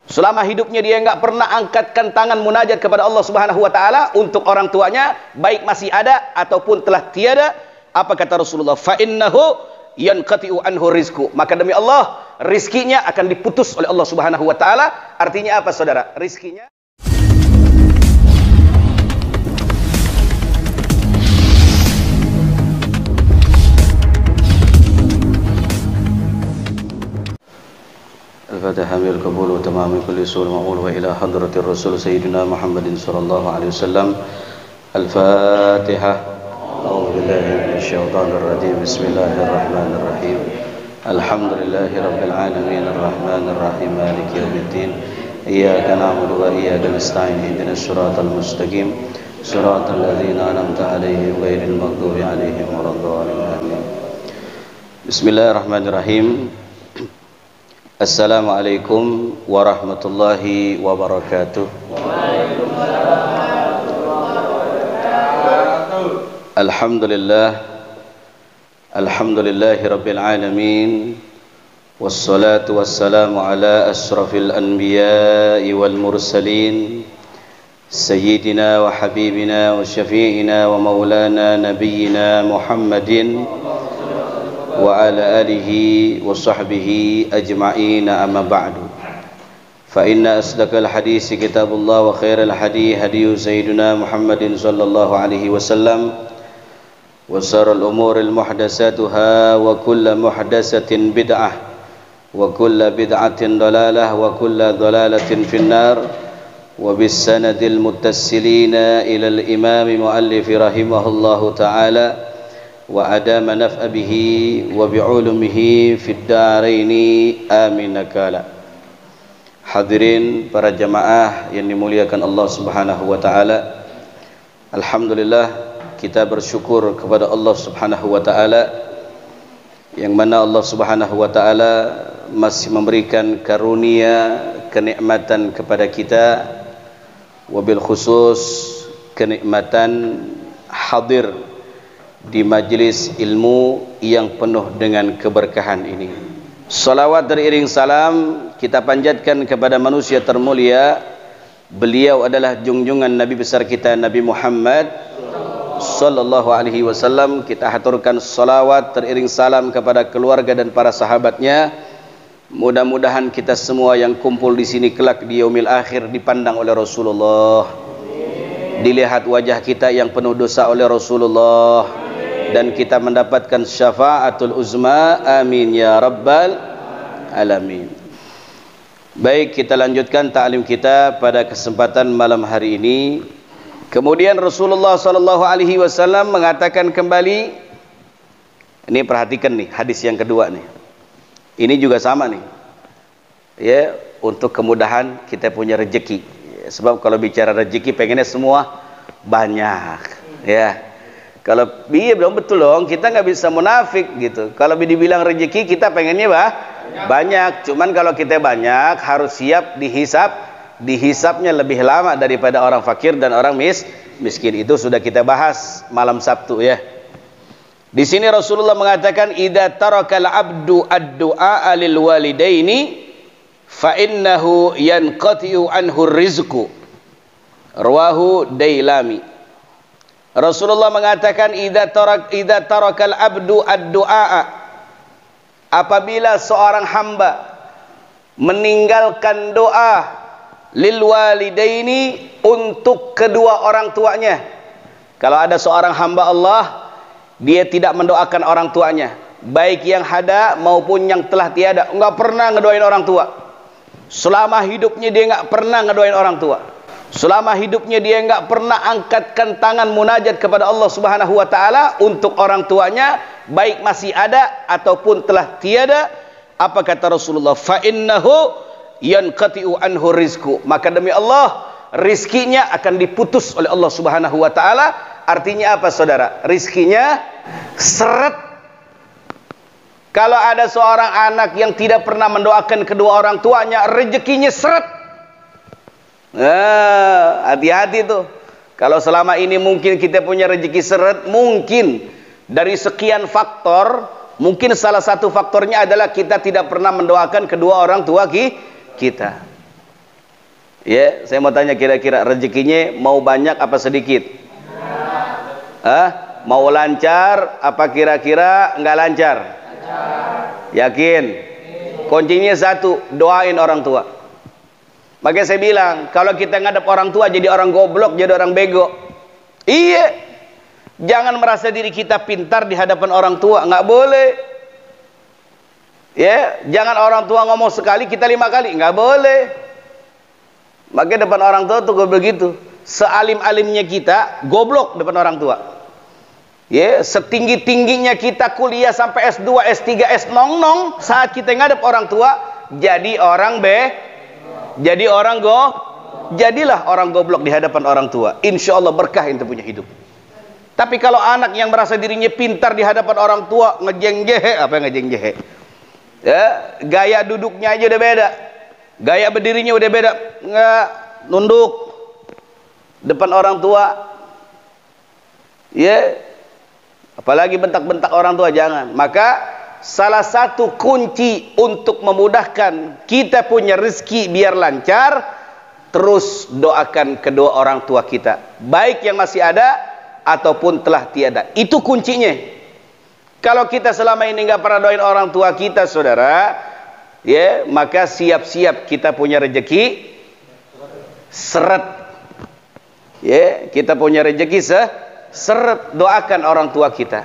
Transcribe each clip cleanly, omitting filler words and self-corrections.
Selama hidupnya dia nggak pernah angkatkan tangan munajat kepada Allah Subhanahu wa taala untuk orang tuanya, baik masih ada ataupun telah tiada. Apa kata Rasulullah? Fa innahu yanqati'u anhu rizqu. Maka demi Allah, rizkinya akan diputus oleh Allah Subhanahu wa taala. Artinya apa, saudara? Rizkinya Al-Fatihah hamil qabul wa tamami kulli sul ma'ul wa ila hadratir rasul sayyidina Muhammadin sallallahu alaihi wasallam. Al-Fatihah. A'udzu billahi minasy syaithanir rajim. Bismillahirrahmanirrahim. Alhamdulillahi rabbil alamin arrahmanir rahim maliki yaumiddin. Iyyaka na'budu wa iyyaka nasta'in ihdinas siratal mustaqim siratal ladzina an'amta 'alaihim ghairil maghdubi 'alaihim waladdallin. Bismillahirrahmanirrahim. Assalamualaikum warahmatullahi wabarakatuh. Alhamdulillah, alhamdulillahi rabbil alamin. Wassalatu wassalamu ala ashrafil anbiya'i wal mursalin, sayyidina wa habibina wa syafi'ina wa maulana nabiyyina Muhammadin wa ala alihi wa sahbihi ajma'in, amma ba'du. Fa inna asdaqal hadisi kitabullah wa khairal hadi hadiyu sayyidina Muhammadin sallallahu alaihi wasallam wa sharral umuril muhdatsatuha wa kullu muhdatsatin bid'ah wa kullu bid'atin dalalah wa kullu dalalatin finnar. Wa bis sanadil muttassilina ila al imam muallif rahimahullahu ta'ala wa adama naf'a bihi wa bi'ulumihi fid daraini amin nakala. Hadirin para jamaah yang dimuliakan Allah Subhanahu wa taala, alhamdulillah kita bersyukur kepada Allah Subhanahu wa taala yang mana Allah Subhanahu wa taala masih memberikan karunia kenikmatan kepada kita, wabil khusus kenikmatan hadir di majlis ilmu yang penuh dengan keberkahan ini. Salawat beriring salam kita panjatkan kepada manusia termulia. Beliau adalah junjungan Nabi besar kita, Nabi Muhammad sallallahu alaihi wasallam. Kita haturkan salawat beriring salam kepada keluarga dan para sahabatnya. Mudah-mudahan kita semua yang kumpul di sini kelak di yaumil akhir dipandang oleh Rasulullah, dilihat wajah kita yang penuh dosa oleh Rasulullah, dan kita mendapatkan syafaatul uzma, amin ya rabbal alamin. Baik, kita lanjutkan ta'lim kita pada kesempatan malam hari ini. Kemudian Rasulullah sallallahu alaihi wasallam mengatakan kembali, ini perhatikan nih hadis yang kedua nih. Ini juga sama nih. Ya, untuk kemudahan kita punya rezeki. Sebab kalau bicara rezeki pengennya semua banyak, ya. Kalau iya dong, betul dong, kita nggak bisa munafik gitu. Kalau dibilang rezeki kita pengennya banyak. Cuman kalau kita banyak harus siap dihisapnya lebih lama daripada orang fakir dan orang miskin. Itu sudah kita bahas malam Sabtu ya. Di sini Rasulullah mengatakan idza tarakal abdu ad-du'a lil walidaini fa innahu yanqati'u anhu rizqu. Rawahu Dailami. Rasulullah mengatakan idza tarakal abdu ad-du'a, apabila seorang hamba meninggalkan doa lil walidaini untuk kedua orang tuanya. Kalau ada seorang hamba Allah, dia tidak mendoakan orang tuanya, baik yang ada maupun yang telah tiada, enggak pernah ngedoain orang tua. Selama hidupnya dia enggak pernah ngedoain orang tua. Selama hidupnya dia enggak pernah angkatkan tangan munajat kepada Allah Subhanahu wa taala untuk orang tuanya, baik masih ada ataupun telah tiada. Apa kata Rasulullah? Fa innahu yanqati'u anhu rizqu. Maka demi Allah, rizkinya akan diputus oleh Allah Subhanahu wa taala. Artinya apa, saudara? Rizkinya seret. Kalau ada seorang anak yang tidak pernah mendoakan kedua orang tuanya, rezekinya seret. Hati-hati tuh. Kalau selama ini mungkin kita punya rezeki seret, mungkin dari sekian faktor, mungkin salah satu faktornya adalah kita tidak pernah mendoakan kedua orang tua kita. Ya, saya mau tanya kira-kira rezekinya mau banyak apa sedikit? Mau lancar apa kira-kira nggak lancar? Yakin? Kuncinya satu, doain orang tua. Makanya saya bilang, kalau kita ngadep orang tua jadi orang goblok, jadi orang bego. Iya. Jangan merasa diri kita pintar di hadapan orang tua, nggak boleh. Ya, jangan orang tua ngomong sekali kita 5 kali, nggak boleh. Makanya depan orang tua tuh begitu. Sealim-alimnya kita goblok depan orang tua. Ya, setinggi-tingginya kita kuliah sampai S2, S3, S-nong-nong, saat kita ngadep orang tua jadi orang jadilah orang goblok di hadapan orang tua. Insya Allah berkah ente punya hidup. Tapi kalau anak yang merasa dirinya pintar di hadapan orang tua, ngejengjehe, apa yang ngejengjehe? Ya, gaya duduknya aja udah beda. Gaya berdirinya udah beda, nggak nunduk depan orang tua. Ya, apalagi bentak-bentak orang tua jangan. Maka salah satu kunci untuk memudahkan kita punya rezeki biar lancar, terus doakan kedua orang tua kita, baik yang masih ada ataupun telah tiada. Itu kuncinya. Kalau kita selama ini nggak pernah doain orang tua kita, saudara, ya, maka siap-siap kita punya rezeki seret. Ya, kita punya rezeki seret. Doakan orang tua kita.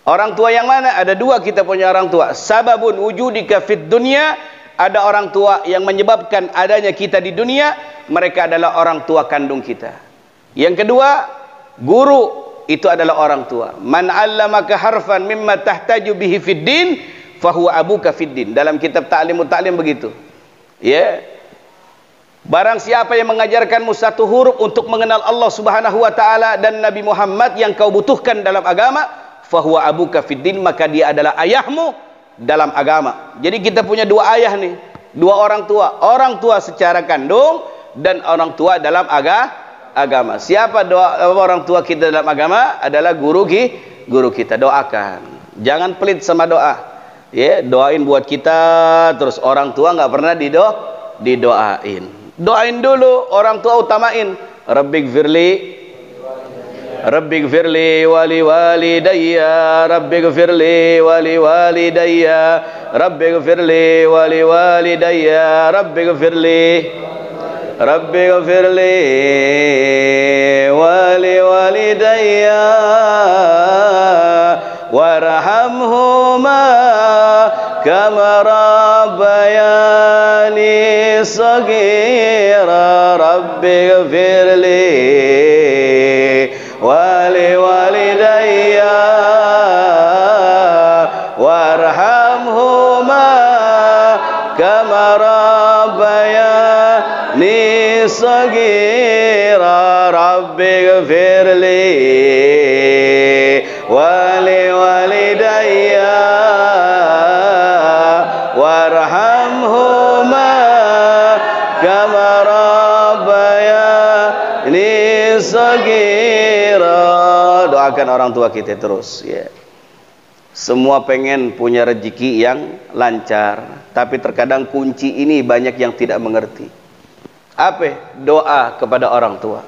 Orang tua yang mana? Ada dua kita punya orang tua. Sababun wujudika fid dunya, ada orang tua yang menyebabkan adanya kita di dunia, mereka adalah orang tua kandung kita. Yang kedua, guru, itu adalah orang tua. Man 'allamaka harfan mimma tahtaju bihi fid din fahuwa abuka fid din. Dalam kitab Ta'limut Ta'lim begitu. Ya. Barang siapa yang mengajarkanmu satu huruf untuk mengenal Allah Subhanahu wa taala dan Nabi Muhammad yang kau butuhkan dalam agama, fahuwa abuka fid din, maka dia adalah ayahmu dalam agama. Jadi kita punya dua ayah nih, dua orang tua. Orang tua secara kandung dan orang tua dalam agama. Siapa orang tua kita dalam agama? Adalah guru kita. Doakan. Jangan pelit sama doa. Ya, doain buat kita, terus orang tua nggak pernah didoain. Doain dulu, orang tua utamain. Rabbighfirli wali walidayya, Rabbighfirli wali walidayya, Rabbighfirli wali walidayya, Rabbighfirli wali walidayya warhamhuma kama rabbayani saghira, Rabbighfirli wali walidayya warhamhuma kama rabbayani saghira, Rabbighfirli wali walidayya warhamhuma kama rabbayani saghira. Doakan orang tua kita terus, ya. Semua pengen punya rezeki yang lancar, tapi terkadang kunci ini banyak yang tidak mengerti. Apa? Doa kepada orang tua.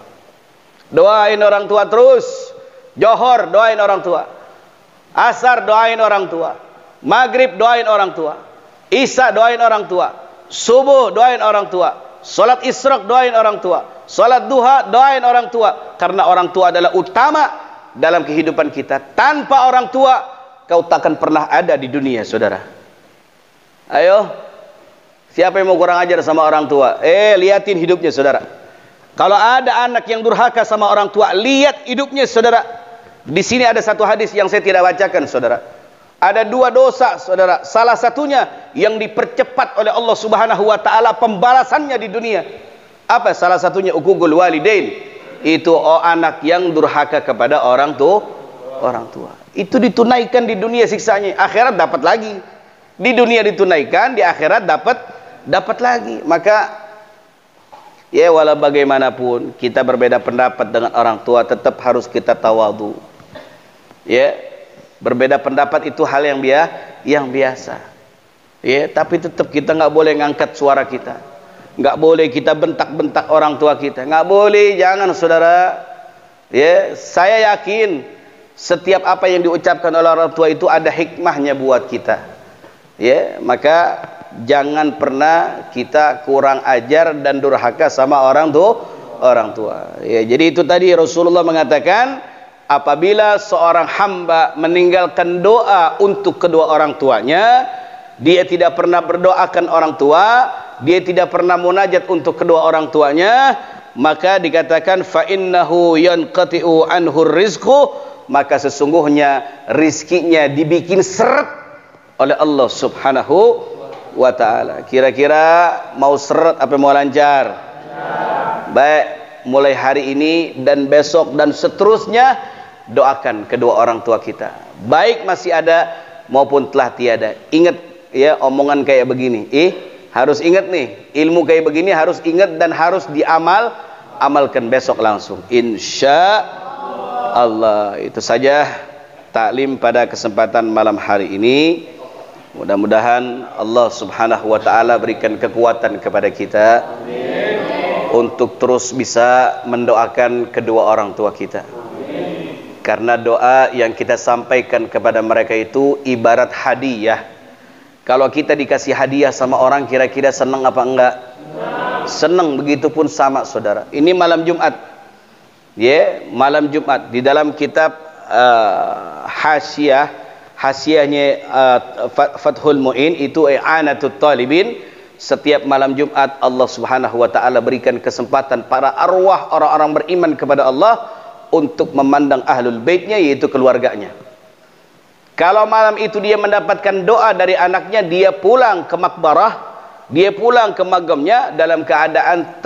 Doain orang tua terus. Johor doain orang tua. Asar doain orang tua. Maghrib doain orang tua. Isya doain orang tua. Subuh doain orang tua. Salat Isyraq doain orang tua. Salat duha doain orang tua. Karena orang tua adalah utama dalam kehidupan kita. Tanpa orang tua kau takkan pernah ada di dunia, saudara. Ayo, siapa yang mau kurang ajar sama orang tua? Liatin hidupnya, saudara. Kalau ada anak yang durhaka sama orang tua, lihat hidupnya, saudara. Di sini ada satu hadis yang saya tidak bacakan, saudara. Ada dua dosa, saudara. Salah satunya yang dipercepat oleh Allah Subhanahu wa taala pembalasannya di dunia. Apa salah satunya? Uququl walidain. Itu anak yang durhaka kepada orang tua. Itu ditunaikan di dunia siksanya, akhirat dapat lagi. Di dunia ditunaikan, di akhirat dapat lagi. Maka ya, walau bagaimanapun kita berbeda pendapat dengan orang tua, tetap harus kita tawadhu. Ya, berbeda pendapat itu hal yang biasa. Ya, tapi tetap kita nggak boleh ngangkat suara kita. Nggak boleh kita bentak-bentak orang tua kita. Nggak boleh, jangan saudara. Ya, saya yakin setiap apa yang diucapkan oleh orang tua itu ada hikmahnya buat kita. Ya, maka jangan pernah kita kurang ajar dan durhaka sama orang tua. Ya, jadi itu tadi Rasulullah mengatakan, apabila seorang hamba meninggalkan doa untuk kedua orang tuanya, dia tidak pernah berdoakan orang tua, dia tidak pernah munajat untuk kedua orang tuanya, maka dikatakan fa innahu yanqati'u anhu rizqu, maka sesungguhnya rizkinya dibikin seret oleh Allah Subhanahu wa taala. Kira-kira mau seret apa mau lancar? Baik, mulai hari ini dan besok dan seterusnya doakan kedua orang tua kita, baik masih ada maupun telah tiada. Ingat ya omongan kayak begini, harus ingat nih, ilmu kayak begini harus ingat dan harus amalkan besok langsung, insya Allah. Itu saja taklim pada kesempatan malam hari ini. Mudah-mudahan Allah Subhanahu wa taala berikan kekuatan kepada kita. Amin. Untuk terus bisa mendoakan kedua orang tua kita. Amin. Karena doa yang kita sampaikan kepada mereka itu ibarat hadiah. Kalau kita dikasih hadiah sama orang, kira-kira senang apa enggak? Senang. Begitupun sama saudara. Ini malam Jumat. Malam Jumat di dalam kitab hasyiahnya Fathul Mu'in itu i'anatut talibin. Setiap malam Jumat Allah Subhanahu wa taala berikan kesempatan para arwah orang-orang beriman kepada Allah untuk memandang ahlul baitnya, yaitu keluarganya. Kalau malam itu dia mendapatkan doa dari anaknya, dia pulang ke makbarah, dia pulang ke magamnya dalam keadaan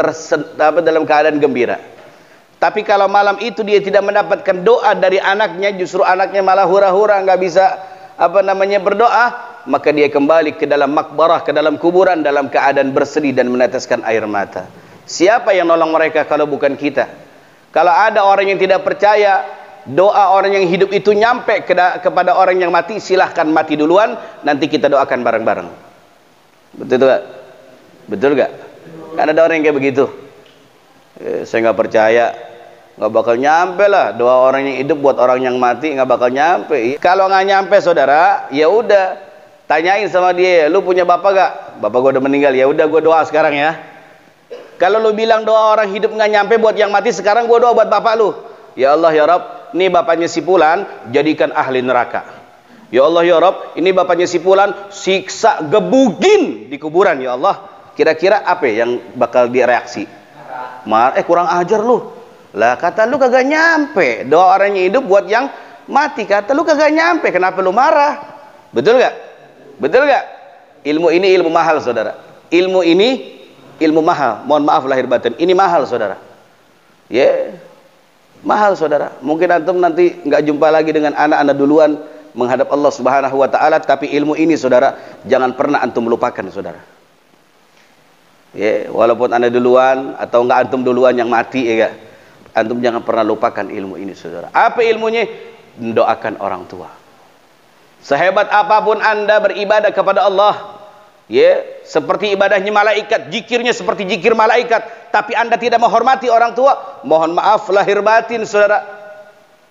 dalam keadaan gembira. Tapi kalau malam itu dia tidak mendapatkan doa dari anaknya, justru anaknya malah hura-hura, nggak bisa berdoa, maka dia kembali ke dalam makbarah, ke dalam kuburan dalam keadaan bersedih dan meneteskan air mata. Siapa yang nolong mereka kalau bukan kita? Kalau ada orang yang tidak percaya doa orang yang hidup itu nyampe kepada orang yang mati, silahkan mati duluan, nanti kita doakan bareng-bareng. Betul gak? Betul gak? Kan ada orang yang kayak begitu. Saya nggak percaya, nggak bakal nyampe lah doa orang yang hidup buat orang yang mati, nggak bakal nyampe. Kalau nggak nyampe saudara, ya udah tanyain sama dia, lu punya bapak gak? Bapak gua udah meninggal. Ya udah, gua doa sekarang ya. Kalau lu bilang doa orang hidup nggak nyampe buat yang mati, sekarang gua doa buat bapak lu. Ya Allah ya Rabb, ini bapaknya si Fulan jadikan ahli neraka. Ya Allah ya Rabb, ini bapaknya si Fulan siksa gebugin di kuburan. Ya Allah, kira-kira apa yang bakal direaksi? Kurang ajar lu. Lah kata lu kagak nyampe doa orang yang hidup buat yang mati, kata lu kagak nyampe, kenapa lu marah? Betul gak? Betul gak? Ilmu ini ilmu mahal saudara. Ilmu ini ilmu mahal. Mohon maaf lahir batin, ini mahal saudara. Mahal saudara. Mungkin antum nanti nggak jumpa lagi dengan anak-anak duluan menghadap Allah Subhanahu wa taala, tapi ilmu ini saudara jangan pernah antum lupakan saudara. Walaupun anda duluan atau enggak antum duluan yang mati, antum jangan pernah lupakan ilmu ini saudara. Apa ilmunya? Mendoakan orang tua. Sehebat apapun anda beribadah kepada Allah, seperti ibadahnya malaikat, zikirnya seperti zikir malaikat, tapi anda tidak menghormati orang tua, mohon maaf lahir batin saudara,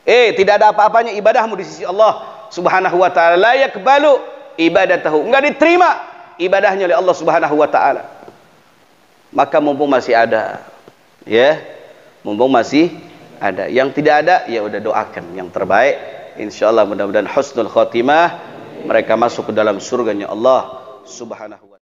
tidak ada apa-apanya ibadahmu di sisi Allah Subhanahu wa taala. La yakbalu ibadatahu, enggak diterima ibadahnya oleh Allah Subhanahu wa taala. Maka mumpung masih ada, mumpung masih ada. Yang tidak ada, ya udah doakan yang terbaik. Insyaallah mudah-mudahan husnul khotimah, mereka masuk ke dalam surganya Allah Subhanahu wa